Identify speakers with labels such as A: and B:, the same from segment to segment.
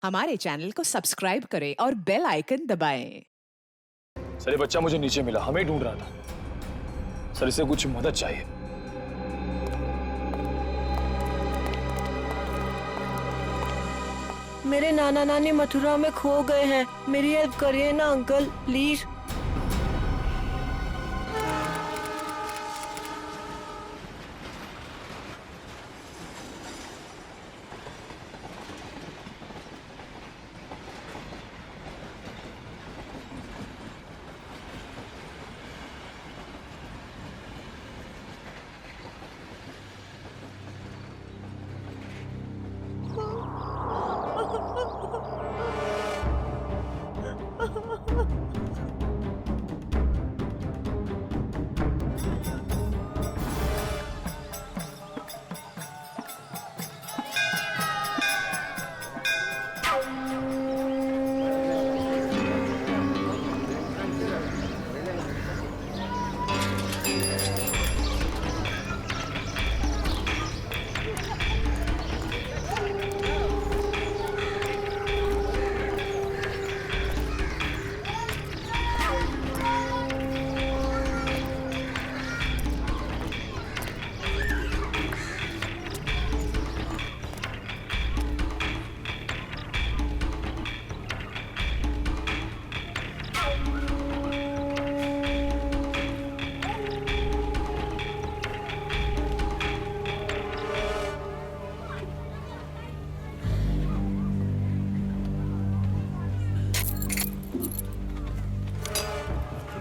A: हमारे चैनल को सब्सक्राइब करें और बेल आइकन दबाएं।
B: सर ये बच्चा मुझे नीचे मिला, हमें ढूंढ रहा था। सर इसे कुछ मदद चाहिए।
C: मेरे नाना नानी मथुरा में खो गए हैं, मेरी हेल्प करिए ना अंकल प्लीज।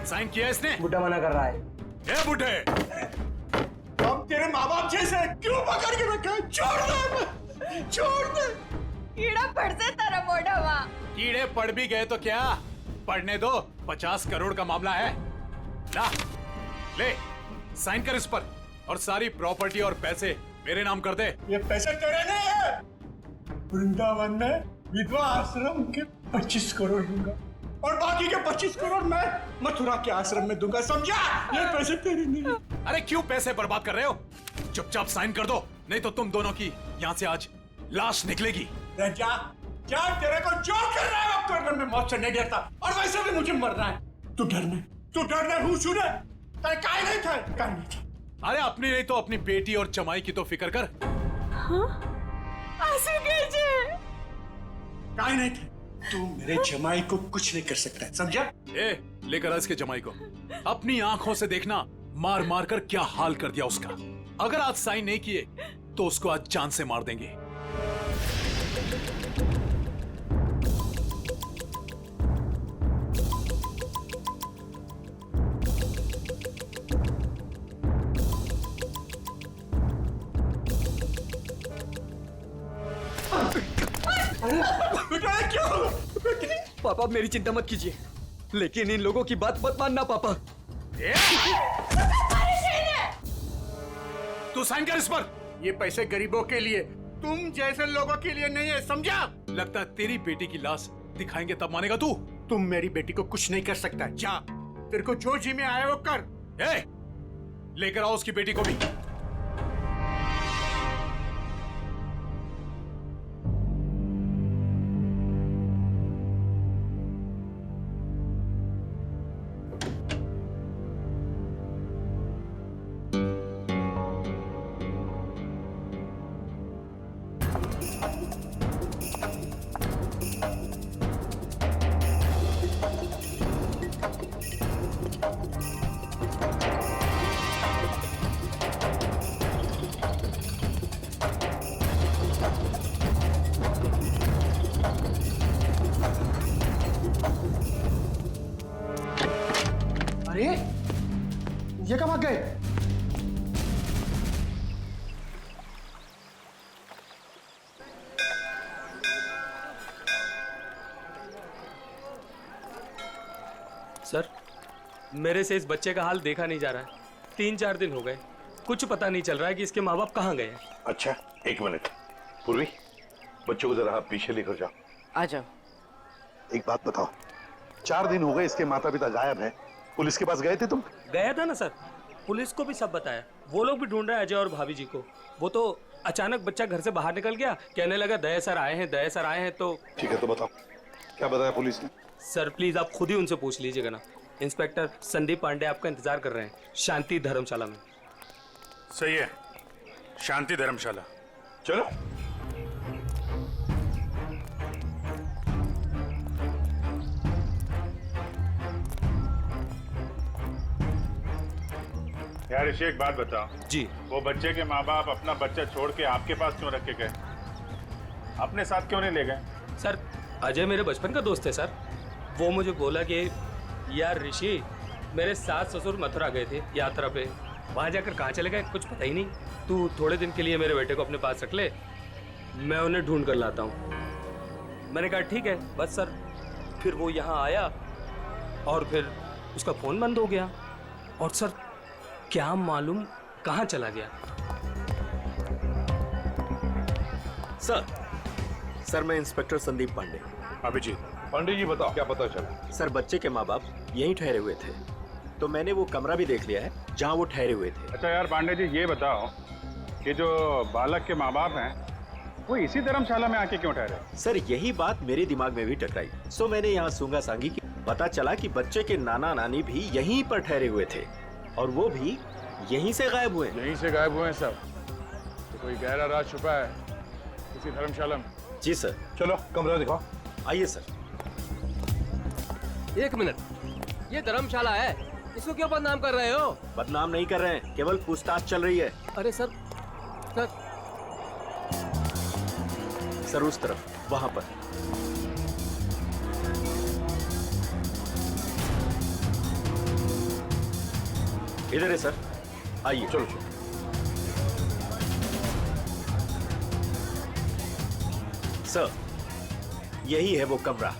D: साइन किया इसने?
E: बुड्ढा मना कर रहा है।
D: ए बुड्ढे,
E: हम तेरे माँ बाप जैसे क्यों पकड़ के रखा है? छोड़ दे, छोड़ दे।
F: कीड़ा पड़ से तेरा मोढ़ावा।
D: कीड़े पड़ भी गए तो क्या, पढ़ने दो। 50 करोड़ का मामला है। ला, ले साइन कर इस पर और सारी प्रॉपर्टी और पैसे मेरे नाम कर दे।
E: ये पैसे तेरे नहीं है। वृंदावन में विधवा आश्रम के 25 करोड़ दूंगा और बाकी के 25 करोड़ मैं मथुरा के आश्रम में दूंगा, समझा? ये पैसे तेरे नहीं है।
D: अरे क्यों पैसे बर्बाद कर रहे हो? चुपचाप साइन कर दो, नहीं तो तुम दोनों की यहाँ से आज लाश निकलेगी।
E: जा, जा, तेरे को जो कर रहा है अब करने में मौत से नहीं डरता और वैसे भी मुझे मरना है। तू डरने हूँ सुने, तेरे काय नहीं था।
D: अरे अपनी नहीं तो अपनी बेटी और जमाई की तो फिक्र कर।
E: काय नहीं था। तू मेरे जमाई को कुछ नहीं कर सकता, समझा?
D: ए, लेकर आ इसके जमाई को। अपनी आंखों से देखना मार मार कर क्या हाल कर दिया उसका। अगर आज साइन नहीं किए तो उसको आज जान से मार देंगे।
G: पापा मेरी चिंता मत कीजिए, लेकिन इन लोगों की बात मत मानना पापा।
D: तू साइन कर इस पर।
E: ये पैसे गरीबों के लिए, तुम जैसे लोगों के लिए नहीं है, समझा?
D: लगता है तेरी बेटी की लाश दिखाएंगे तब मानेगा तू।
E: तुम मेरी बेटी को कुछ नहीं कर सकता। जा, तेरे को जो जी में आया वो कर।
D: ए, लेकर आओ उसकी बेटी को भी।
G: अरे ये कब आ गए?
H: सर, मेरे से इस बच्चे का हाल देखा नहीं जा रहा है। 3-4 दिन हो गए, कुछ पता नहीं चल रहा है कि इसके माँ बाप कहाँ गए हैं।
I: अच्छा, एक मिनट। पूर्वी, बच्चों को जरा आप पीछे लेकर जाओ।
G: आ जाओ।
I: एक बात बताओ, 4 दिन हो गए इसके माता पिता गायब हैं। पुलिस के पास गए थे तुम?
H: गया था ना सर, पुलिस को भी सब बताया। वो लोग भी ढूंढ रहे हैं अजय और भाभी जी को। वो तो अचानक बच्चा घर से बाहर निकल गया, कहने लगा दया सर आए हैं, दया सर आए हैं। तो
I: ठीक है, तो बताओ क्या बताया पुलिस ने?
H: सर प्लीज आप खुद ही उनसे पूछ लीजिएगा ना। इंस्पेक्टर संदीप पांडे आपका इंतजार कर रहे हैं शांति धर्मशाला में।
D: सही है, शांति धर्मशाला।
I: चलो।
J: यार ऋषि, एक बात बताओ
H: जी।
J: वो बच्चे के माँ बाप अपना बच्चा छोड़ के आपके पास क्यों रख के गए? अपने साथ क्यों नहीं ले गए?
H: सर अजय मेरे बचपन का दोस्त है सर। वो मुझे बोला कि यार ऋषि, मेरे सास ससुर मथुरा गए थे यात्रा पे, वहाँ जाकर कहाँ चले गए कुछ पता ही नहीं। तू थोड़े दिन के लिए मेरे बेटे को अपने पास रख ले, मैं उन्हें ढूंढ कर लाता हूँ। मैंने कहा ठीक है बस सर। फिर वो यहाँ आया और फिर उसका फ़ोन बंद हो गया और सर क्या मालूम कहाँ चला गया।
K: सर मैं इंस्पेक्टर संदीप पांडे।
J: अभिजीत।
I: पांडे जी बताओ क्या पता चला?
K: सर बच्चे के माँ बाप यहीं ठहरे हुए थे, तो मैंने वो कमरा भी देख लिया है जहाँ वो ठहरे हुए थे।
J: अच्छा यार पांडे जी, ये बताओ कि जो बालक के माँ बाप हैं वो इसी धर्मशाला में आके क्यों ठहरे?
K: सर यही बात मेरे दिमाग में भी टकराई, सो मैंने यहाँ सूंगा सांगी की। पता चला कि बच्चे के नाना नानी भी यहीं पर ठहरे हुए थे और वो भी यहीं से गायब हुए।
J: यहीं से गायब हुए हैं सब? तो कोई गहरा राज छुपा है इसी धर्मशाला में?
K: जी सर।
I: चलो कमरा दिखाओ।
K: आइए सर।
G: एक मिनट, ये धर्मशाला है, इसको क्यों बदनाम कर रहे हो?
K: बदनाम नहीं कर रहे हैं, केवल पूछताछ चल रही है।
G: अरे सर
K: सर उस तरफ, वहां पर। इधर है सर, आइए।
I: चलो चलो।
K: सर यही है वो कमरा।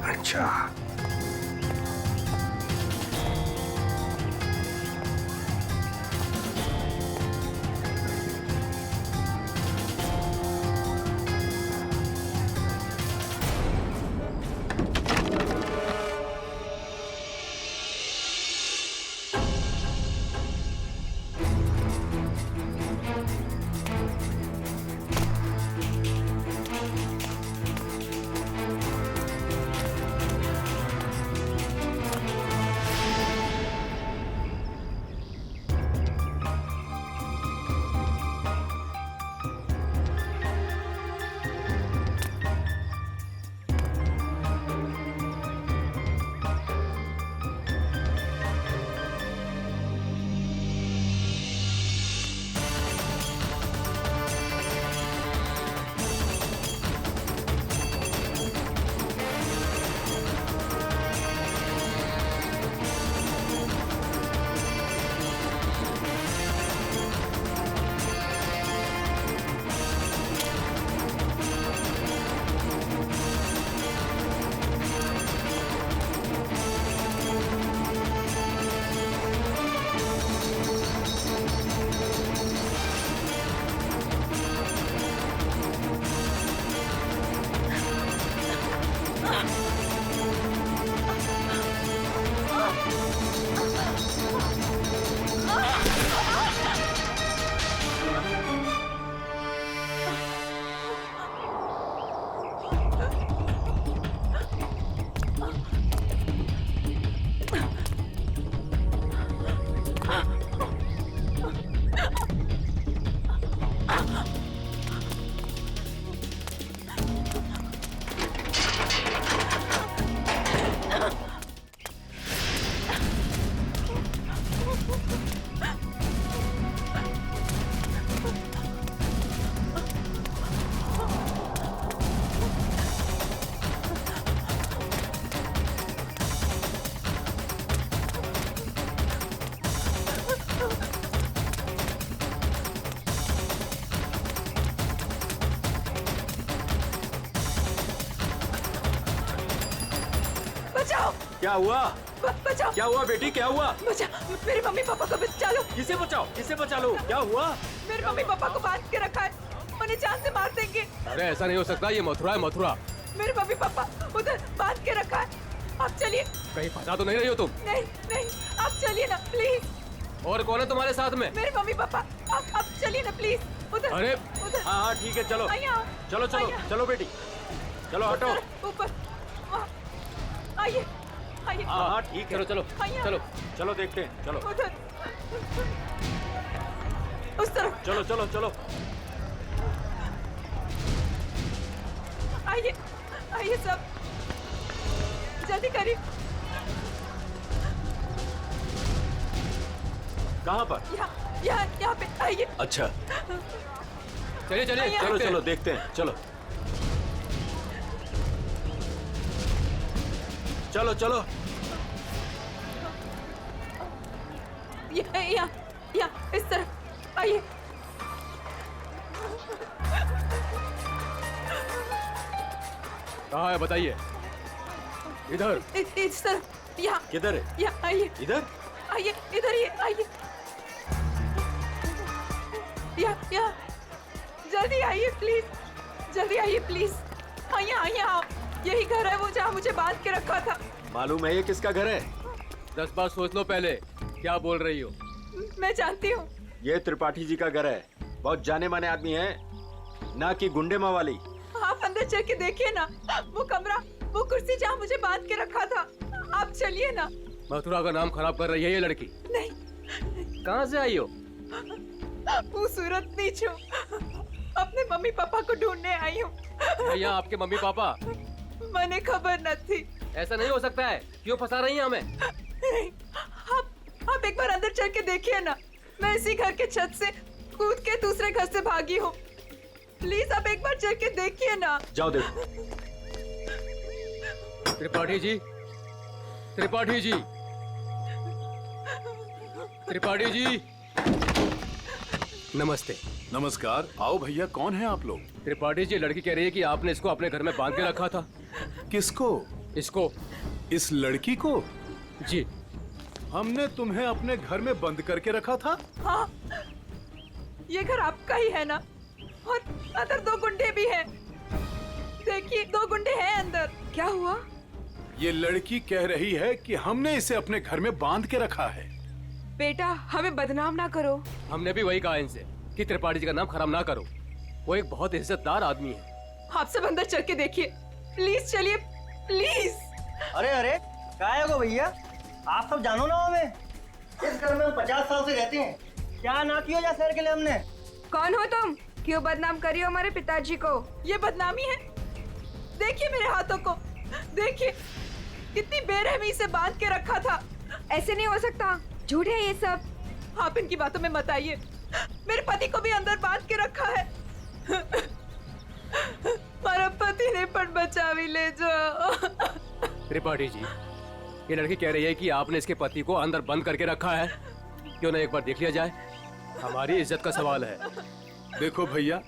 I: अच्छा,
K: क्या हुआ?
C: बचाओ।
K: क्या हुआ बेटी, क्या हुआ?
C: बचा, मेरे मम्मी पापा को बचा लो।
K: किसे बचाओ, किसे बचा लो? क्या हुआ?
C: मेरे मम्मी पापा को बांध के रखा है, उन्हें जान से मार देंगे।
G: अरे ऐसा नहीं हो सकता, ये मथुरा है मथुरा।
C: मेरे मम्मी पापा उधर बांध के रखा है, आप चलिए।
G: कहीं फंसा तो नहीं रही हो तुम?
C: नहीं नहीं, आप चलिए ना प्लीज।
H: और कौन है तुम्हारे साथ में?
F: मेरे मम्मी पापा। अब चलिए ना प्लीज। उधर
H: अरे
F: उधर।
K: हाँ हाँ ठीक है, चलो
F: आइए,
K: चलो चलो
F: आइए।
K: चलो बेटी, चलो हटो।
F: ऊपर वहाँ। आइए आइए।
K: हाँ हाँ ठीक है,
H: चलो चलो
F: आइए।
H: चलो
K: चलो देखते हैं, चलो
F: उधर उस तरफ।
K: चलो चलो चलो।
F: आइए आइए सब, जल्दी करिए।
K: कहाँ पर?
F: यहाँ पे आइए।
K: अच्छा
H: चलिए चलिए
K: चलो चलो देखते हैं, चलो चलो चलो।
F: यहाँ इस तरफ आइए।
H: कहाँ है बताइए? इधर।
F: इस तरफ। यहाँ
K: किधर है?
F: यहाँ आइए।
K: इधर?
F: आइए इधर ही आइए। यहाँ जल्दी आइए प्लीज, जल्दी आइए प्लीज। आइए आइए आप, यही घर है वो जहाँ मुझे बांध के रखा था।
K: मालूम है ये किसका घर है?
H: 10 बार सोच लो पहले क्या बोल रही हो।
F: मैं जानती हूँ।
K: ये त्रिपाठी जी का घर है, बहुत जाने माने आदमी है, ना कि गुंडे मवाली।
F: आप अंदर चल के देखिए ना, वो कमरा, वो कुर्सी जहाँ मुझे बांध के रखा था। आप चलिए ना।
H: मथुरा का नाम खराब कर रही है ये लड़की।
F: नहीं।
H: कहाँ से आई हो?
F: वो सूरत नीचो, अपने मम्मी पापा को ढूंढने आई हूँ।
H: भैया आपके मम्मी पापा?
F: मैंने खबर न थी।
H: ऐसा नहीं हो सकता है, क्यों फंसा रही हैं हमें?
F: आप एक बार अंदर चल के देखिए ना, मैं इसी घर के छत से कूद के दूसरे घर से भागी हूँ। प्लीज आप एक बार चल के देखिए ना।
K: जाओ देखो।
H: त्रिपाठी जी, त्रिपाठी जी, त्रिपाठी जी, नमस्ते।
J: नमस्कार, आओ भैया, कौन है आप लोग?
H: त्रिपाठी जी, लड़की कह रही है कि आपने इसको अपने घर में बांध के रखा था।
J: किसको?
H: इसको।
J: इस लड़की को?
H: जी।
J: हमने तुम्हें अपने घर में बंद करके रखा था?
F: हाँ, ये घर आपका ही है ना? और अंदर 2 गुंडे भी हैं। देखिए 2 गुंडे हैं अंदर। क्या हुआ?
J: ये लड़की कह रही है कि हमने इसे अपने घर में बांध के रखा है।
F: बेटा हमें बदनाम ना करो।
H: हमने भी वही कहा इनसे कि त्रिपाठी जी का नाम खराब ना करो, वो एक बहुत इज्जतदार आदमी है।
F: आप सब अंदर चल के देखिए, प्लीज चलिए प्लीज।
L: अरे अरे क्या है वो भैया, आप सब जानो ना हमें, इस घर में हम 50 साल से रहते हैं, क्या ना किया जा शहर के लिए हमने।
F: कौन हो तुम? क्यों बदनाम करी हो हमारे पिताजी को? ये बदनामी है? देखिए मेरे हाथों को, देखिए कितनी बेरहमी से बांध के रखा था। ऐसे नहीं हो सकता, झूठ है ये सब। आप इनकी बातों में मत आइए, मेरे पति को भी अंदर बांध के रखा है। मेरा पति ने पण बचा भी ले जाओ।
H: त्रिपाठी जी, ये लड़की कह रही है कि आपने इसके पति को अंदर बंद करके रखा है, क्यों ना एक बार देख लिया जाए? हमारी इज्जत का सवाल है।
J: देखो भैया,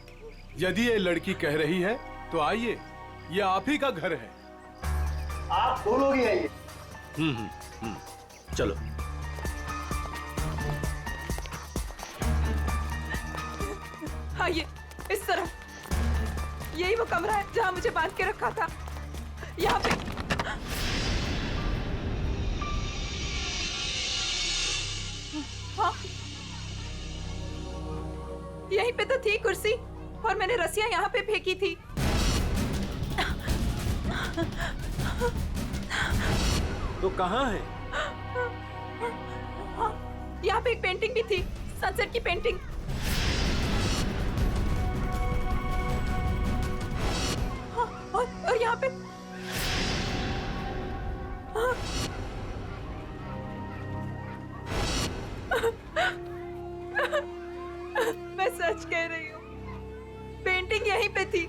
J: यदि ये लड़की कह रही है तो आइए, ये आप ही का घर है।
L: आप दो लोग ही आइए।
K: चलो।
F: आइए इस तरफ, यही वो कमरा है जहाँ मुझे बांध के रखा था। यहाँ पे हाँ, यहीं पे तो थी कुर्सी और मैंने रस्सियां यहाँ पे फेंकी थी।
K: तो कहाँ है?
F: हाँ, यहाँ पे एक पेंटिंग भी थी, सनसेट की पेंटिंग। हाँ, और यहाँ पे हाँ, मैं सच कह रही हूँ, पेंटिंग यहीं पे थी,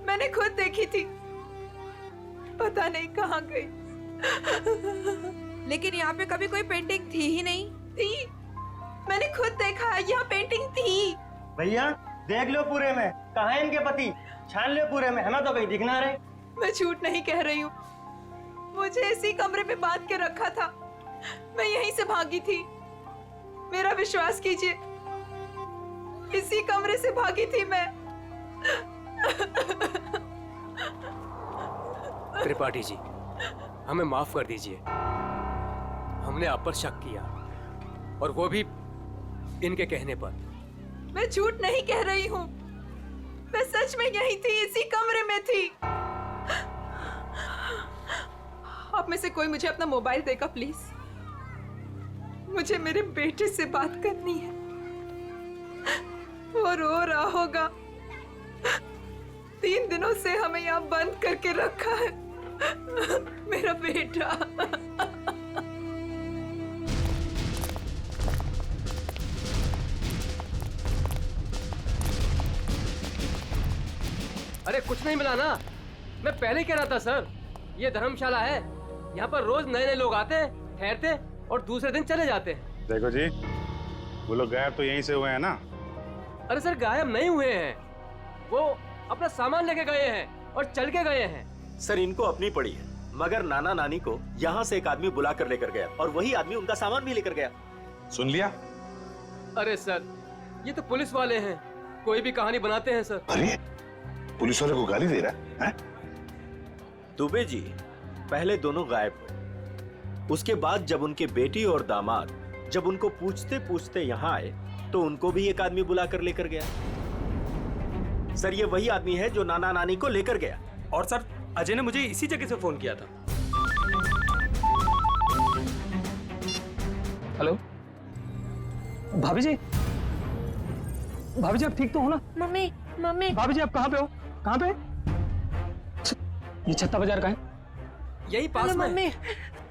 F: मैंने खुद देखी थी, पता नहीं कहाँ गई।
M: लेकिन यहाँ पे कभी कोई पेंटिंग थी ही नहीं।
F: थी, मैंने खुद देखा, यहाँ पेंटिंग थी।
L: भैया देख लो पूरे में, कहाँ है इनके पति, छान लो पूरे में, हमें तो कहीं दिख ना रहे।
F: मैं झूठ नहीं कह रही हूँ, मुझे इसी कमरे में बांध के रखा था, मैं यहीं से भागी थी, मेरा विश्वास कीजिए, इसी कमरे से भागी थी मैं।
H: त्रिपाठी जी, हमें माफ कर दीजिए, हमने आप पर शक किया, और वो भी इनके कहने पर।
F: मैं झूठ नहीं कह रही हूँ, मैं सच में यही थी, इसी कमरे में थी। आप में से कोई मुझे अपना मोबाइल देगा प्लीज, मुझे मेरे बेटे से बात करनी है। वो रो रहा होगा, 3 दिनों से हमें यहाँ बंद करके रखा है। मेरा बेटा।
H: अरे कुछ नहीं मिला ना, मैं पहले कह रहा था सर, ये धर्मशाला है, यहाँ पर रोज नए नए लोग आते हैं, ठहरते और दूसरे दिन चले जाते हैं।
J: देखो जी, वो लोग गायब तो यहीं से हुए हैं ना?
H: अरे सर गायब नहीं हुए हैं, वो अपना सामान लेके गए हैं और चल के गए हैं।
K: सर इनको अपनी पड़ी है, मगर नाना नानी को यहाँ से एक आदमी बुला कर लेकर गया और वही आदमी उनका सामान भी लेकर गया।
J: सुन लिया?
H: अरे सर ये तो पुलिस वाले हैं, कोई भी कहानी बनाते हैं सर।
I: अरे पुलिस वाले को गाली दे रहा है?
K: दुबे जी पहले दोनों गायब हुए, उसके बाद जब उनके बेटी और दामाद जब उनको पूछते पूछते यहाँ आए तो उनको भी एक आदमी बुला कर लेकर गया। सर ये वही आदमी है जो नाना नानी को लेकर गया।
H: और सर अजय ने मुझे इसी जगह से फोन किया था।
N: हेलो भाभी जी, भाभी जी आप ठीक तो हो ना?
C: Mummy mummy.
N: भाभी जी आप कहाँ पे हो? कहाँ पे? ये छत्ता बाजार का है?
H: यही पास में।
C: मम्मी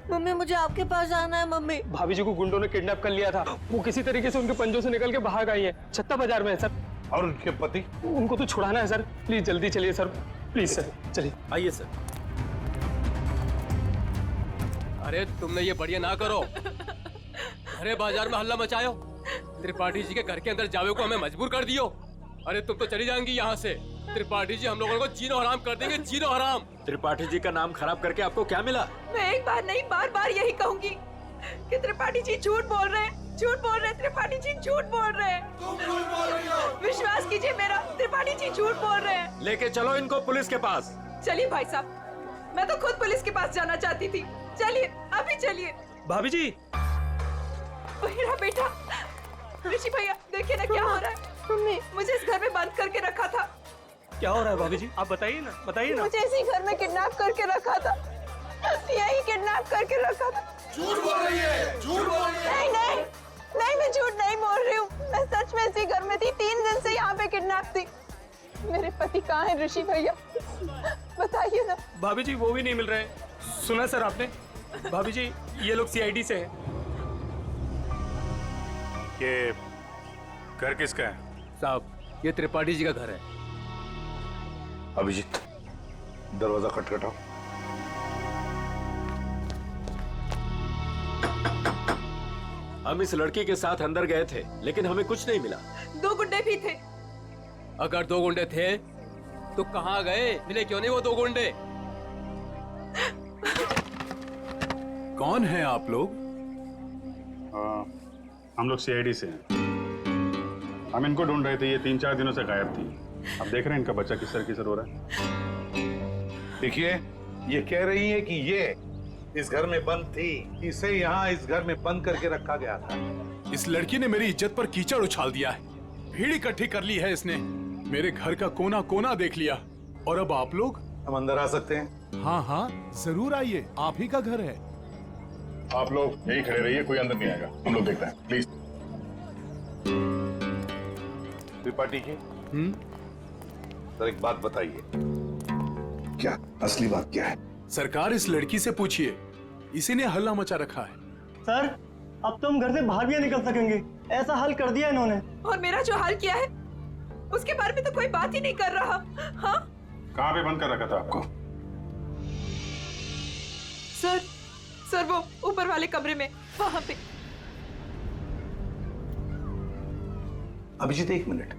C: मम्मी मुझे आपके पास आना है मम्मी।
N: भाभी जी को गुंडों ने किडनैप कर लिया था, वो किसी तरीके से उनके पंजों से निकल के भाग आई है, छत्ता बाजार में है सर।
I: और उनके पति?
N: उनको तो छुड़ाना है सर, प्लीज जल्दी चलिए सर, प्लीज सर चलिए।
H: आइए सर। अरे तुमने ये बढ़िया ना करो, अरे बाजार में हल्ला मचायो, त्रिपाठी जी के घर के अंदर जावे को हमें मजबूर कर दियो। अरे तुम तो चली जाएंगी यहाँ से, त्रिपाठी जी हम लोगों को जीनो हराम कर देंगे, जीनो हराम।
K: त्रिपाठी जी का नाम खराब करके आपको क्या मिला?
F: मैं एक बार नहीं बार बार यही कहूंगी कि त्रिपाठी जी झूठ बोल रहे हैं, झूठ बोल रहे हैं, त्रिपाठी जी झूठ बोल रहे हैं। तुम झूठ बोल रही हो। विश्वास कीजिए मेरा, त्रिपाठी जी झूठ बोल रहे हैं।
K: लेके चलो इनको पुलिस के पास।
F: चलिए भाई साहब, मैं तो खुद पुलिस के पास जाना चाहती थी, चलिए अभी चलिए।
N: भाभी जी
F: मेरा बेटा ऋषि भैया, देखिए ना क्या हो रहा है। मम्मी मुझे इस घर में बंद करके रखा था।
N: क्या हो रहा है भाभी जी, आप बताइए ना, बताइए ना।
F: मुझे इसी घर में किडनैप करके रखा था, यही किडनैप करके रखा था।
E: झूठ बोल रही है, झूठ बोल रही है।
F: नहीं नहीं नहीं, मैं झूठ नहीं बोल रही हूँ, मैं सच में इसी घर में थी, 3 दिन से यहाँ पे किडनैप थी। मेरे पति कहाँ है ऋषि भैया, बताइए ना।
N: भाभी जी वो भी नहीं मिल रहे। सुना सर आपने? भाभी जी ये लोग सीआईडी से हैं।
J: ये घर किसका है?
H: साहब ये त्रिपाठी जी का घर है।
I: अभिजीत दरवाजा खटखटाओ।
K: हम इस लड़की के साथ अंदर गए थे लेकिन हमें कुछ नहीं मिला।
F: 2 गुंडे भी थे।
H: अगर 2 गुंडे थे तो कहाँ गए, मिले क्यों नहीं वो 2 गुंडे?
D: कौन है आप लोग?
J: हम लोग सीआईडी से हैं। हम इनको ढूंढ रहे थे, ये 3-4 दिनों से गायब थी। अब देख रहे हैं इनका बच्चा किस तरह रो रहा है।
I: देखिए ये कह रही है कि ये इस घर में बंद थी, इसे यहाँ इस घर में बंद करके रखा गया था।
D: इस लड़की ने मेरी इज्जत पर कीचड़ उछाल दिया है, भीड़ इकट्ठी कर ली है इसने, मेरे घर का कोना कोना देख लिया। और अब आप लोग?
I: हम अंदर आ सकते हैं?
D: हाँ हाँ जरूर आइए, आप ही का घर है।
J: आप लोग यही खड़े रहिए, कोई अंदर नहीं आएगा, हम लोग देखते हैं प्लीज।
I: त्रिपाठी जी सर एक बात बताइए, क्या असली बात क्या है?
D: सरकार इस लड़की से पूछिए, इसी ने हल्ला मचा रखा है।
L: सर अब तो हम घर से बाहर भी नहीं निकल सकेंगे, ऐसा हाल कर दिया इन्होंने।
F: और मेरा जो हाल किया है उसके बारे में तो कोई बात ही नहीं कर रहा। हाँ
J: कहाँ पे बंद कर रखा था आपको?
F: सर वो ऊपर वाले कमरे में, वहां पे।
I: अभिजीत 1 मिनट,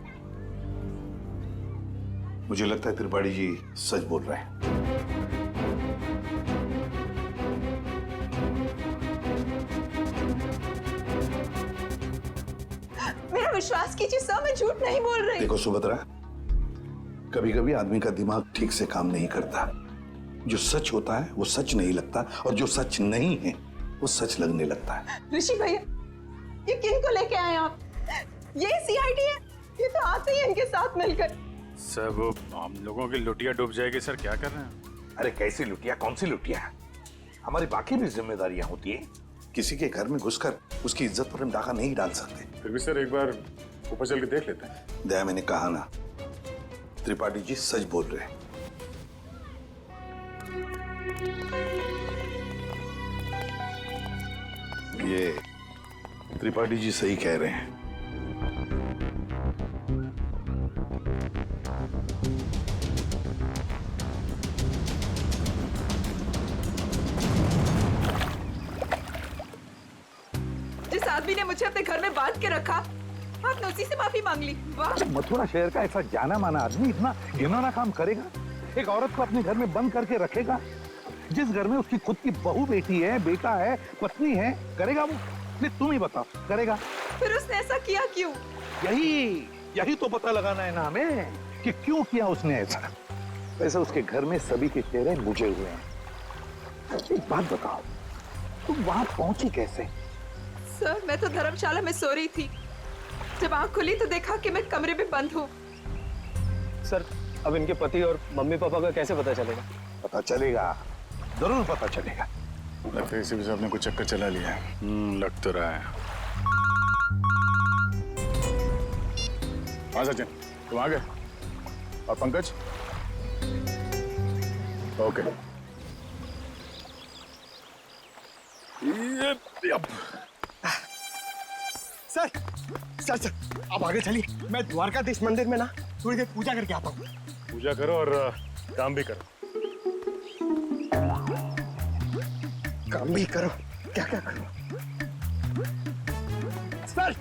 I: मुझे लगता है त्रिपाठी जी सच बोल रहे हैं।
F: मेरा विश्वास कीजिए सर, मैं झूठ नहीं बोल रही।
I: देखो सुभद्रा, कभी कभी आदमी का दिमाग ठीक से काम नहीं करता। जो सच होता है वो सच नहीं लगता और जो सच नहीं है वो सच लगने लगता है।
F: ऋषि भैया
C: ये किन को लेके आए आप? ये सीआईडी है? ये तो आते ही इनके साथ मिलकर।
J: सर वो हम लोगों की लुटिया डूब जाएगी सर, क्या कर रहे हैं?
I: अरे कैसी लुटिया, कौन सी लुटिया? हमारी बाकी भी जिम्मेदारियां होती है। किसी के घर में घुसकर उसकी इज्जत पर हम डाका नहीं डाल सकते।
J: फिर भी सर एक बार ऊपर चल के देख लेते हैं।
I: दया, मैंने कहा ना, त्रिपाठी जी सच बोल रहे हैं। ये त्रिपाठी जी सही कह रहे हैं।
F: जिस आदमी ने मुझे अपने घर में बांध के रखा, आपने उसी से माफी मांग ली। वाह!
O: मथुरा शहर का ऐसा जाना माना आदमी इतना घिनौना काम करेगा? एक औरत को अपने घर में बंद करके रखेगा? जिस घर में उसकी खुद की बहू बेटी है, बेटा है, पत्नी है, करेगा वो? नहीं, तुम ही बताओ, करेगा?
F: फिर उसने ऐसा किया क्यों?
O: यही तो पता लगाना है ना हमें कि क्यों किया उसने ऐसा। वैसे उसके घर में सभी के चेहरे बुझे हुए हैं। एक बात बताओ, तुम वहां पहुंची कैसे?
F: सर, मैं तो धर्मशाला में सो रही थी। जब आंख खुली तो देखा कि मैं कमरे में बंद हूँ।
G: सर, अब इनके पति और मम्मी पापा का कैसे पता चलेगा?
O: पता चलेगा, जरूर पता चलेगा।
J: लगता है इसी वजह से आपने कुछ चक्कर चला लिया। लग तो रहा है। हाँ सचिन, तुम आ गए? और Pankaj? Okay.
E: Sir sir sir आप आगे चलिए, मैं द्वारकाधीश मंदिर में ना थोड़ी देर पूजा करके आता हूँ।
J: पूजा करो और काम भी करो।
E: काम भी करो? क्या क्या करो? सर,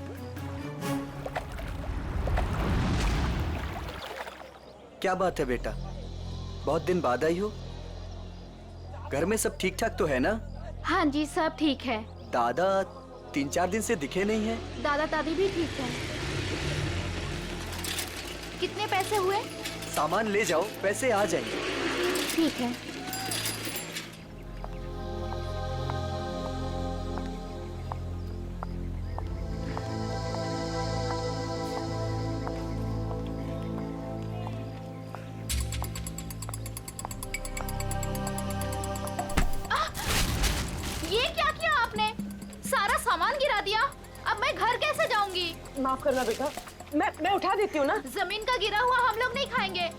G: क्या बात है बेटा, बहुत दिन बाद आई हो? घर में सब ठीक ठाक तो है ना?
P: हाँ जी, सब ठीक है।
G: दादा 3-4 दिन से दिखे नहीं है।
P: दादा दादी भी ठीक है। कितने पैसे हुए?
G: सामान ले जाओ, पैसे आ जाएंगे।
P: ठीक है। ये क्या किया आपने? सारा सामान गिरा दिया। अब मैं घर कैसे जाऊंगी?
C: माफ करना बेटा, मैं उठा देती हूँ ना।
P: जमीन का गिरा हुआ हम लोग नहीं खाएंगे,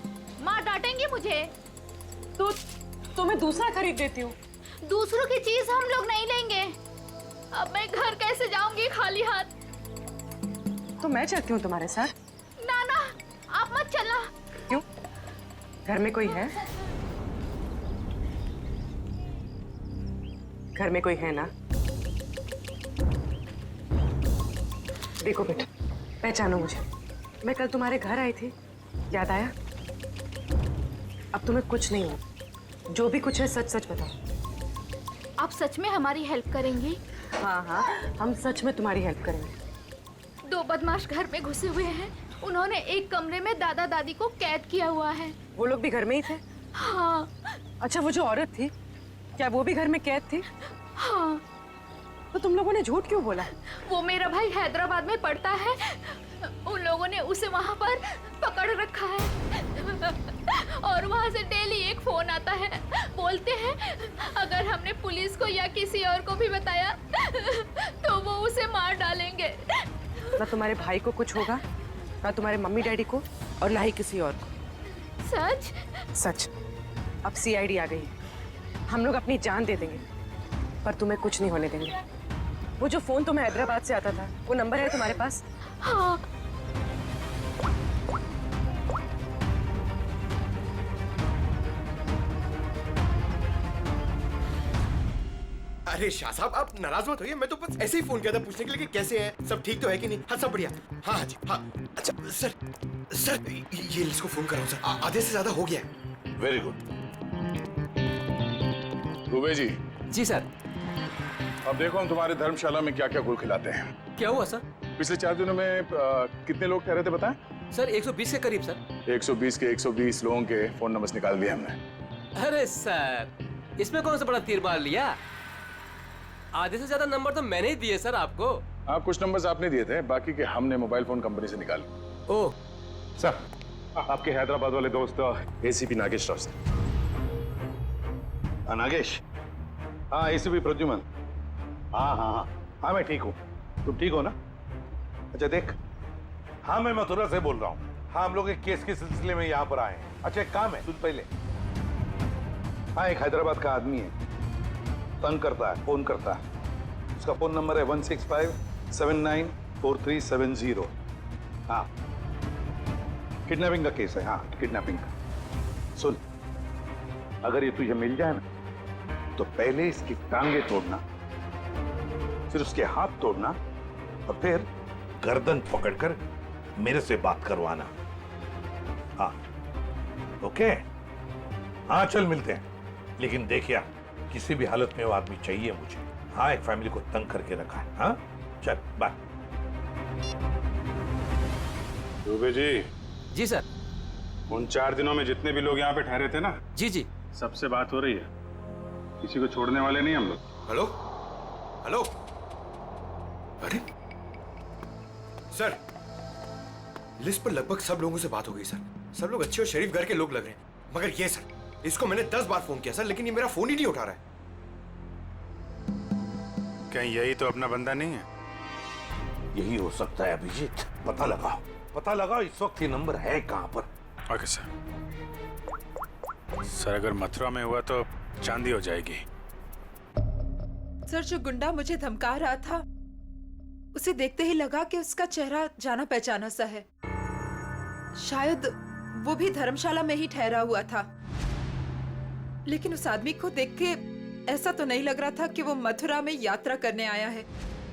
P: माँ डांटेंगी मुझे।
C: तो मैं दूसरा खरीद देती हूँ।
P: दूसरों की चीज हम लोग नहीं लेंगे। अब मैं घर कैसे जाऊंगी खाली हाथ?
C: तो मैं चलती हूँ तुम्हारे साथ।
P: ना ना, आप मत चलना।
C: क्यों? घर में कोई है? घर में कोई है ना? देखो बेटा, पहचानो मुझे। मैं कल तुम्हारे घर आई थी, याद आया? अब तुम्हें कुछ नहीं हो। जो भी कुछ है सच सच बताओ।
P: आप सच में हमारी हेल्प करेंगी?
C: हाँ हाँ, हम सच में तुम्हारी हेल्प करेंगे।
P: 2 बदमाश घर में घुसे हुए हैं। उन्होंने एक कमरे में दादा दादी को कैद किया हुआ है।
C: वो लोग भी घर में ही थे?
P: हाँ।
C: अच्छा, वो जो औरत थी, क्या वो भी घर में कैद थी?
P: हाँ।
C: तो तुम लोगों ने झूठ क्यों बोला?
P: वो मेरा भाई हैदराबाद में पढ़ता है, उन लोगों ने उसे वहाँ पर पकड़ रखा है और वहाँ से डेली एक फोन आता है। बोलते हैं अगर हमने पुलिस को या किसी और को भी बताया तो वो उसे मार डालेंगे।
C: ना तुम्हारे भाई को कुछ होगा, ना तुम्हारे मम्मी डैडी को, और ना ही किसी और को।
P: सच?
C: सच। अब सीआईडी आ गई, हम लोग अपनी जान दे देंगे, पर तुम्हें कुछ नहीं होने देंगे। वो जो फोन तुम्हें हैदराबाद से आता था, वो नंबर है तुम्हारे पास?
P: हाँ।
Q: अरे शाह साहब, आप नाराज मत होइए। मैं तो बस ऐसे ही फोन किया था पूछने के लिए कि कैसे है, सब ठीक तो है कि नहीं। हाँ सब बढ़िया। हाँ हाँ जी हाँ। अच्छा सर, ये इसको फोन कर रहा हूँ सर, आधे से ज्यादा हो गया है।
I: Very good.
J: दुबे जी।
G: जी सर।
J: अब देखो हम तुम्हारे धर्मशाला में क्या क्या गुल खिलाते हैं।
G: क्या हुआ सर?
J: पिछले 4 दिनों में कितने लोग कह रहे थे बताएं?
G: सर 120 के करीब सर।
J: 120 के 120 लोगों के फोन नंबर्स निकाल दिए हमने।
G: अरे सर, इसमें कौन सा बड़ा तीर मार लिया? आधे से ज्यादा नंबर तो मैंने ही दिए सर आपको।
B: हाँ, कुछ नंबर्स आपने दिए थे, बाकी के हमने मोबाइल फोन कंपनी से निकाले।
K: ओह
J: सर, आपके हैदराबाद वाले दोस्त एसीपी नागेश राव सर।
O: नागेश, हाँ एसीपी प्रद्युमन। हाँ हाँ हाँ हाँ, मैं ठीक हूँ। तुम ठीक हो ना? अच्छा देख, हाँ मैं मथुरा से बोल रहा हूँ। हाँ, हम लोग एक केस के सिलसिले में यहाँ पर आए हैं। अच्छा एक काम है, तुझ पहले। हाँ, एक हैदराबाद का आदमी है, तंग करता है, फोन करता है। उसका फोन नंबर है 165794370। हाँ, किडनैपिंग का केस है। हाँ, किडनैपिंग का। सुन, अगर ये तुझे मिल जाए ना, तो पहले इसकी टांगे तोड़ना, फिर उसके हाथ तोड़ना, और फिर गर्दन पकड़कर मेरे से बात करवाना। हाँ, ओके? हाँ, चल मिलते हैं। लेकिन देखिए, किसी भी हालत में वो आदमी चाहिए मुझे। हाँ, एक फैमिली को तंग करके रखा है। हाँ, चल बाय।
J: दुबे जी।
N: जी सर।
J: उन 4 दिनों में जितने भी लोग यहाँ पे ठहरे थे ना,
N: जी जी,
J: सबसे बात हो रही है। किसी को छोड़ने वाले नहीं हम लोग।
Q: हेलो हेलो, अरे सर, लिस्ट पर लगभग सब लोगों से बात हो गई सर। सब लोग अच्छे और शरीफ घर के लोग लग रहे हैं, मगर ये सर, इसको मैंने 10 बार फोन किया सर, लेकिन ये मेरा फोन ही नहीं उठा रहा है।
J: कहीं यही तो अपना बंदा नहीं है?
O: यही हो सकता है अभिजीत। पता लगाओ, पता लगाओ इस वक्त ये नंबर है कहां पर।
J: Okay sir. सर, अगर मथुरा में हुआ तो चांदी हो जाएगी।
M: सर, जो गुंडा मुझे धमका रहा था, उसे देखते ही लगा कि उसका चेहरा जाना पहचाना सा है। शायद वो भी धर्मशाला में ही ठहरा हुआ था, लेकिन उस आदमी को देख के ऐसा तो नहीं लग रहा था कि वो मथुरा में यात्रा करने आया है।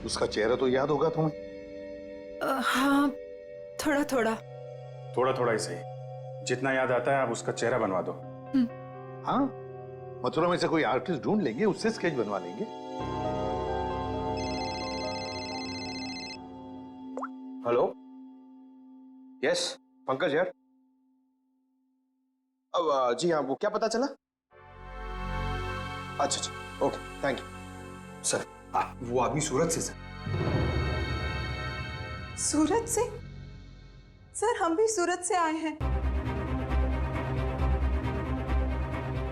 O: उसका चेहरा तो याद होगा तुम्हें?
M: हाँ, थोड़ा थोड़ा।
J: थोड़ा थोड़ा ही सही, जितना याद आता है आप उसका चेहरा बनवा दो।
O: हाँ, मथुरा में से कोई आर्टिस्ट ढूंढ लेंगे, उससे स्केच बनवा लेंगे।
Q: हेलो, यस पंकज यार। अब जी हाँ, वो क्या पता चला? अच्छा अच्छा, ओके, थैंक यू सर। वो आदमी सूरत से सर।
M: सूरत से? सर, हम भी सूरत से आए हैं।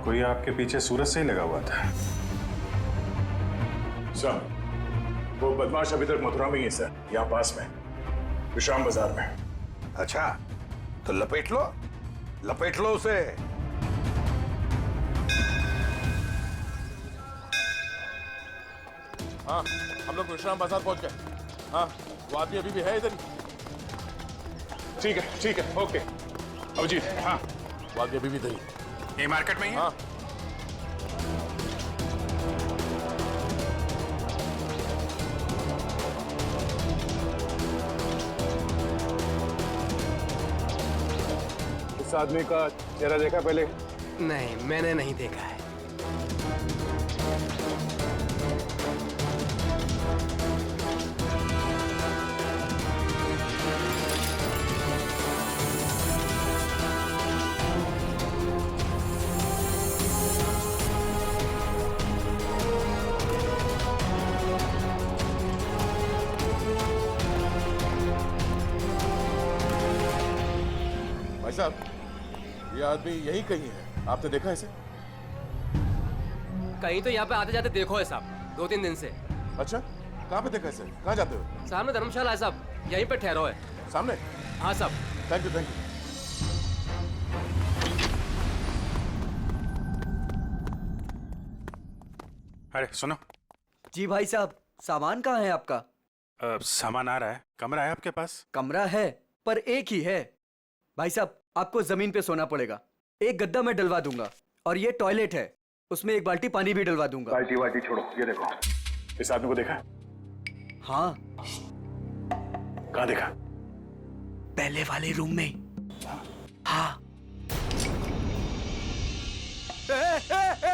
J: कोई आपके पीछे सूरत से ही लगा हुआ था?
B: सर, वो बदमाश अभी तक मथुरा में ही है सर, यहाँ पास में, विश्राम बाजार में।
O: अच्छा, तो लपेट लो उसे।
R: हाँ, हम लोग विश्राम बाजार पहुंच गए। हाँ, वो आदमी अभी भी है इधर ही।
B: ठीक है, ओके। अभिजीत, हाँ,
R: वो आदमी अभी भी इधर ही।
J: ये मार्केट में ही है?
R: हाँ।
B: इस आदमी का चेहरा देखा पहले?
L: नहीं, मैंने नहीं देखा है।
R: भाई साहब, ये आदमी यही कहीं है, आपने देखा इसे?
N: कहीं तो यहाँ पे आते जाते देखो है साहब, 2-3 दिन से।
R: अच्छा, कहाँ पे देखा इसे? कहाँ जाते हो?
N: सामने धर्मशाला है साहब, यहीं पे ठहरो है।
R: सामने?
N: हाँ साहब।
R: Thank you.
J: अरे सुनो।
G: जी भाई साहब, सामान कहाँ है आपका?
J: सामान आ रहा है। कमरा है आपके पास?
G: कमरा है, पर एक ही है। भाई साहब, आपको जमीन पे सोना पड़ेगा। एक गद्दा मैं डलवा दूंगा, और ये टॉयलेट है, उसमें एक बाल्टी पानी भी डलवा दूंगा।
B: बाल्टी छोड़ो, ये देखो, इस आदमी को देखा?
G: हाँ।
B: कहाँ देखा?
G: पहले वाले रूम में। हाँ।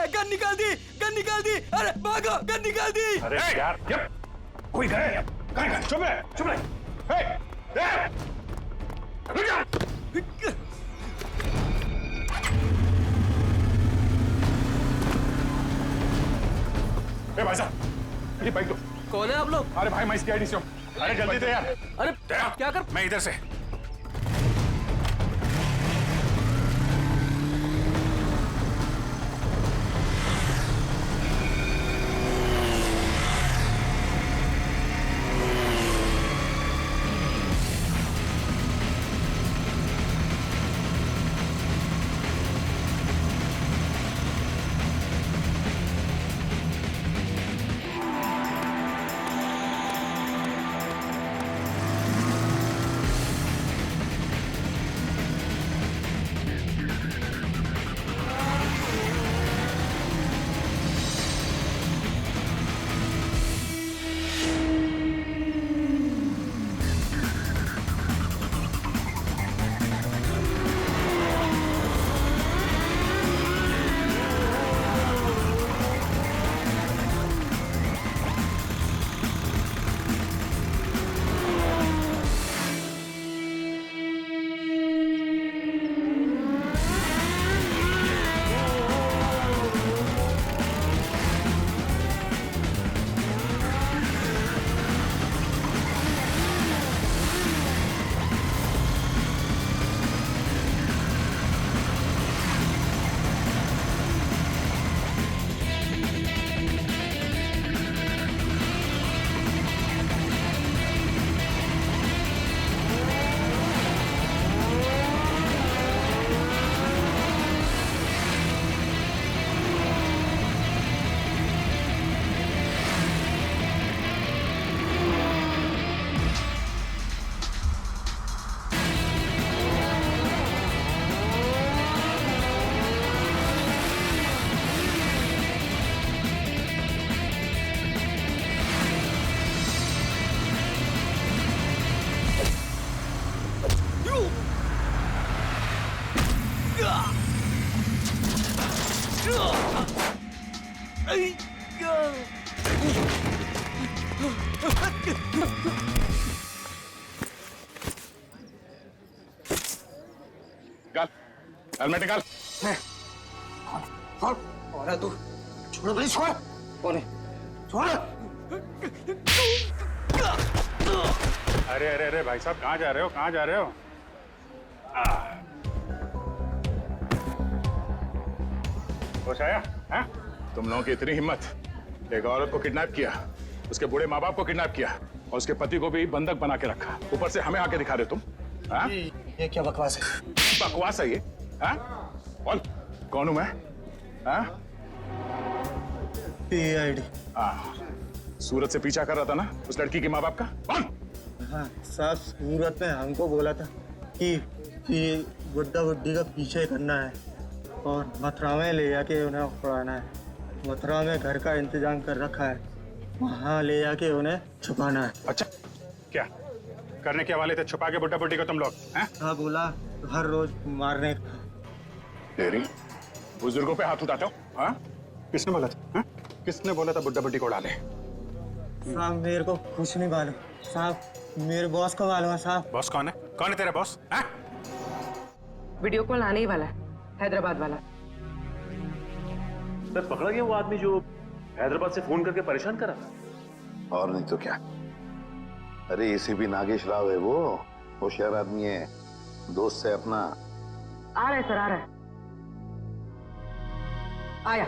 G: गन निकाल दी, गन निकाल दी। अरे भागो, गन निकाल दी।
B: अरे यार, कोई गए? चुप रहे। भाई साहब, ये बाइक दो।
N: कौन है आप लोग?
B: अरे भाई, मैं इसकी आईडी से हूँ।
J: अरे जल्दी दे यार।
G: अरे क्या कर,
J: मैं इधर से। हेलमेट निकाल।
E: कौन है तू? छोड़ भाई, छोड़। कौन है? छोड़।
J: अरे अरे अरे भाई साहब, कहाँ जा रहे हो? कहाँ जा रहे हो? होश आया? हैं? तुम लोगों की इतनी हिम्मत, एक औरत को किडनैप किया, उसके बूढ़े माँ बाप को किडनैप किया और उसके पति को भी बंधक बना के रखा, ऊपर से हमें आके दिखा रहे तुम। हाँ?
E: ये क्या बकवास है?
J: बकवास है ये? हाँ? बोल, कौन हूं मैं? हाँ?
E: PID।
J: हाँ, सूरत से पीछा कर रहा था ना उस लड़की के माँ बाप का? कौन?
E: हाँ, साफ सूरत ने हमको बोला था कि बुड्ढा बुड्ढी का पीछे करना है और मथुरा में ले जाके उन्हें उड़ाना है। मथुरा में घर का इंतजाम कर रखा है, वहाँ ले जाके उन्हें छुपाना है।
J: अच्छा, क्या करने के वाले थे? छुपा के बुड्ढा बुड्ढी को तुम लोग? हैं?
E: हाँ, बोला हर रोज मारने का।
J: तेरी बुजुर्गों पे हाथ उठाते हो? हाँ? किसने बोला था? हाँ? किसने बोला था बुड्ढा बुड्ढी को उड़ा ले?
E: साहब मेरे को कुछ नहीं मालूम साहब, मेरे बॉस को मालूम है साहब।
J: बॉस कौन है? कौन है तेरा बॉस? हाँ?
C: वीडियो कॉल आने ही वाला है, हैदराबाद वाला।
K: सर, पकड़ा गया वो आदमी जो हैदराबाद से फोन करके परेशान करा था?
I: और नहीं तो क्या। अरे ACP नागेश राव है वो, होशियार आदमी है, दोस्त है अपना।
C: आ रहा है सर, आ रहा है। आया।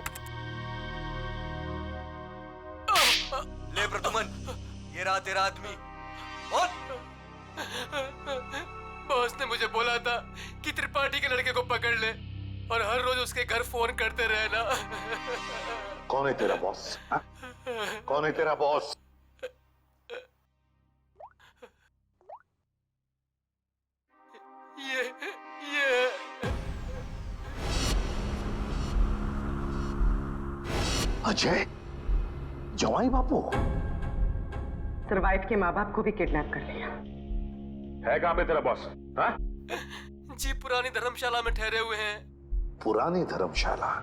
G: ले प्रदुमन, ये रहा तेरा आदमी। और
H: बॉस ने मुझे बोला था कि त्रिपाठी के लड़के को पकड़ ले और हर रोज उसके घर फोन करते रहना।
I: कौन है तेरा बॉस? हाँ? कौन है तेरा बॉस?
H: ये
I: अजय, जवाई बापू।
C: सर, वाइफ के माँ बाप को भी किडनैप कर लिया
J: है। कहाँ पे तेरा बॉस? हाँ?
H: जी पुरानी धर्मशाला में ठहरे हुए हैं।
I: पुरानी धर्मशाला?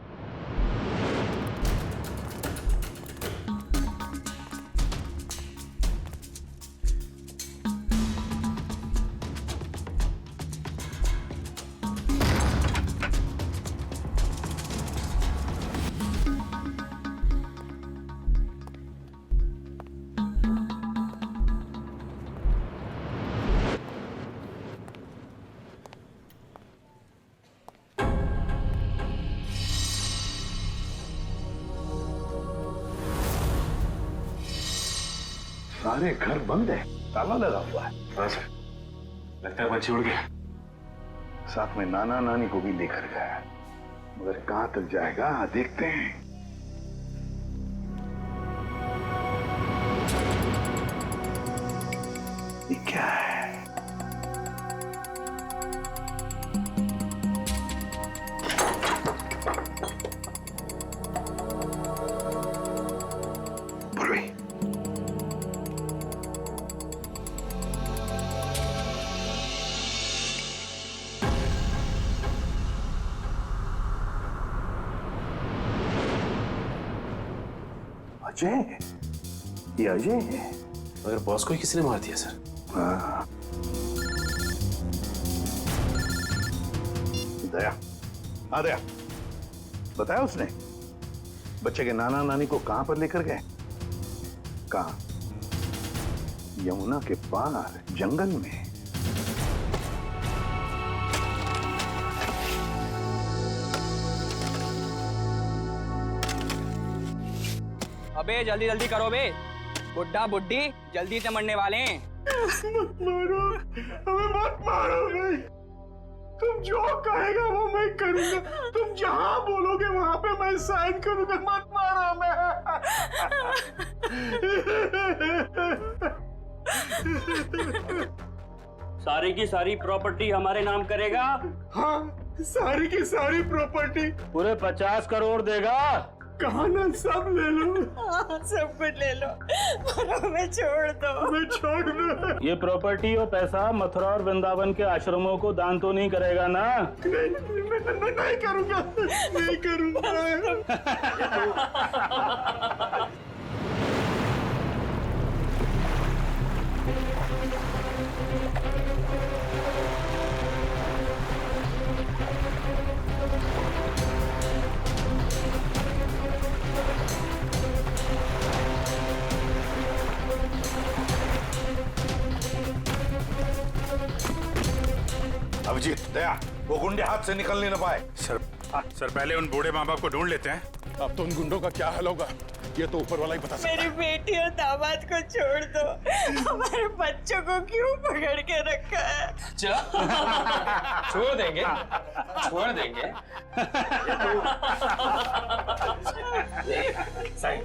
O: सारे घर बंद है, ताला लगा हुआ है।
J: हाँ सर, लगता है पंछी उड़ गया।
O: साथ में नाना नानी को भी लेकर गया, मगर कहां तक जाएगा देखते हैं। ये क्या है? अजय, ये अजय है।
B: मगर बॉस को ही किसी ने मार दिया सर।
O: हाँ। दया, हाँ दया, बताया उसने बच्चे के नाना नानी को कहां पर लेकर गए? कहां? यमुना के पार जंगल में।
S: अबे जल्दी जल्दी करो बे, बुड्ढा बुड्ढी जल्दी से मरने वाले हैं।
E: मत मारो, हमें मत मारो भाई। तुम जो कहेगा वो मैं करूंगा। तुम जहां बोलोगे वहां पे मैं साइन करूंगा। मत मारो हमें।
S: सारी की सारी प्रॉपर्टी हमारे नाम करेगा?
E: हाँ, सारी की सारी प्रॉपर्टी।
S: पूरे 50 करोड़ देगा?
E: कहा ना, सब ले लो।
T: सब कुछ ले लो, पर हमें छोड़ दो।
E: हमें छोड़ दो।
N: ये प्रॉपर्टी और पैसा मथुरा और वृंदावन के आश्रमों को दान तो नहीं करेगा ना?
E: नहीं, मैं नहीं करूंगा, नहीं करूंगा।
I: अभिजीत, दया, वो गुंडे हाथ से निकलने न पाए।
J: सर पहले उन बूढ़े माँ बाप को ढूंढ लेते हैं। अब तो उन गुंडों का क्या हाल होगा ये तो ऊपर वाला ही बता सकता है।
T: मेरी बेटी और दामाद को छोड़ दो, हमारे बच्चों को क्यों पकड़ के रखा है?
H: छोड़ देंगे, छोड़ देंगे। साइन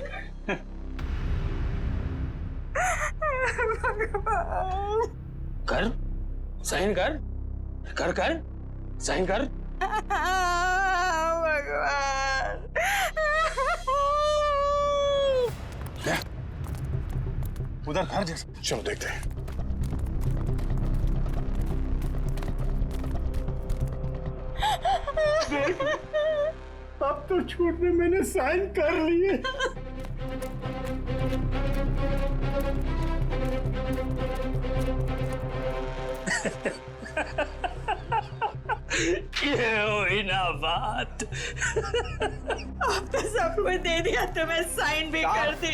H: कर, साइन कर, कर कर, साइन कर।
T: भगवान,
J: उधर घर जैसा, चलो देखते हैं।
E: देख, अब तो छूट में मैंने साइन कर लिए।
S: ये हुई ना बात।
T: अब तो सब कुछ दे दिया, तो मैं साइन भी कर दी।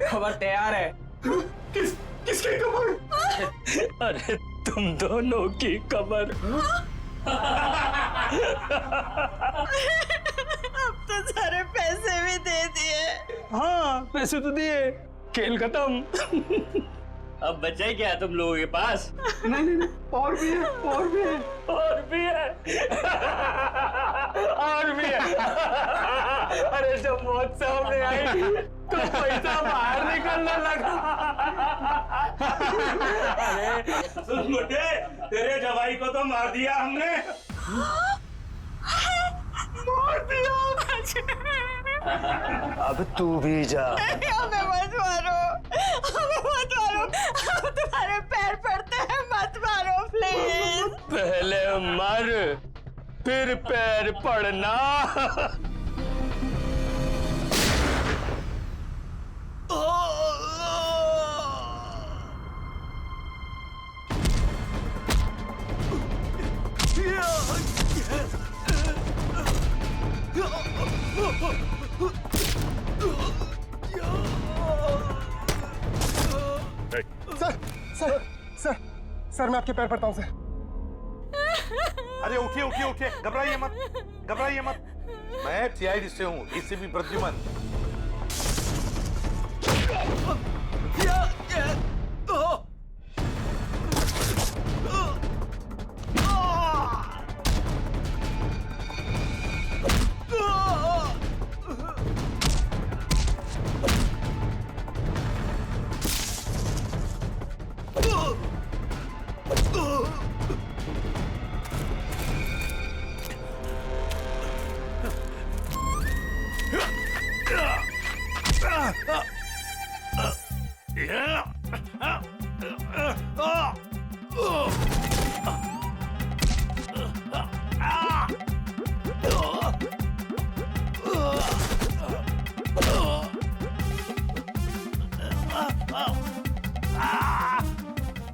S: खबर तैयार है।
E: किसकी खबर?
S: अरे तुम दोनों की खबर।
T: अब तो सारे पैसे भी दे दिए।
S: हाँ, पैसे तो दिए, खेल खत्म। अब बचा क्या तुम लोगों के पास?
E: नहीं, और भी है, और भी है,
S: और भी है, और भी है। अरे जब मौत सामने आई तो पैसा बाहर निकलने लगा। अरे सुन बुड्ढे, तेरे जवाई को तो मार दिया हमने।
T: मार दिया?
S: अब तू भी जा।
T: हमें मत मारो, हमें मत मारो, हम तुम्हारे पैर पड़ते हैं, मत मारो प्लीज।
S: पहले मर, फिर पैर पड़ना।
E: सर, मैं आपके पैर पड़ता हूँ सर।
I: अरे उठिए उठिए उठिए, घबराइए मत, घबराइए मत। मैं सीआईडी से हूँ, इससे भी प्रद्युमन।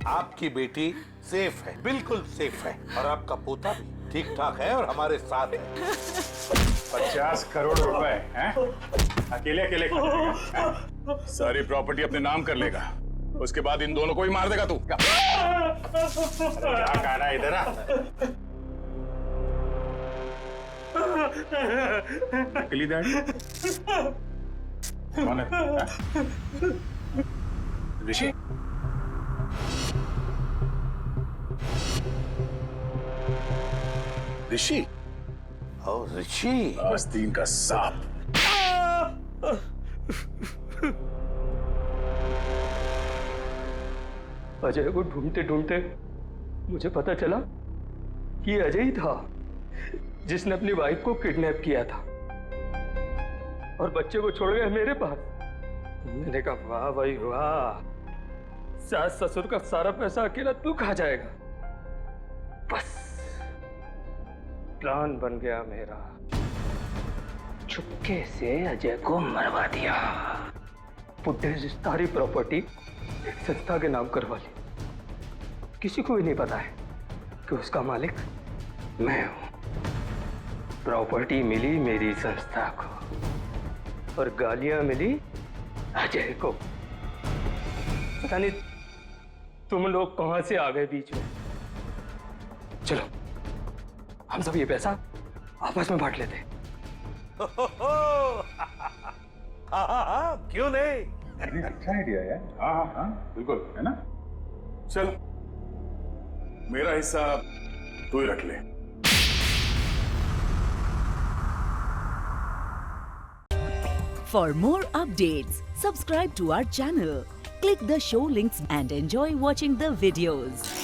I: आपकी बेटी सेफ है, बिल्कुल सेफ है, और आपका पोता भी ठीक ठाक है और हमारे साथ है।
J: 50 करोड़ रुपए हैं? अकेले अकेले खा जाएगा, हैं? सारी प्रॉपर्टी अपने नाम कर लेगा, उसके बाद इन दोनों को ही मार देगा तू। क्या कह रहा है इधर? नकली डैडी कौन है? ऋषि? ऋषि?
I: और ऋषि
J: आस्तीन का सांप।
H: अजय को ढूंढते ढूंढते मुझे पता चला कि अजय ही था जिसने अपनी वाइफ को किडनैप किया था और बच्चे को छोड़ गया मेरे पास। मैंने कहा वाह भाई वाह, सास ससुर का सारा पैसा अकेला तू खा जाएगा। बस प्लान बन गया मेरा, चुपके से अजय को मरवा दिया। बुड्ढे से सारी प्रॉपर्टी एक संस्था के नाम करवा ली। किसी को भी नहीं पता है कि उसका मालिक मैं हूं। प्रॉपर्टी मिली मेरी संस्था को और गालियां मिली अजय को। पता नहीं तुम लोग कहां से आ गए बीच में। चलो हम सब ये पैसा आपस में बांट लेते।
I: हाँ, क्यों नहीं?
J: अच्छा आइडिया है। हाँ हाँ हाँ बिल्कुल, है ना? चल मेरा हिस्सा तू ही रख ले।
U: For more updates, subscribe to our channel, click the show links and enjoy watching the videos.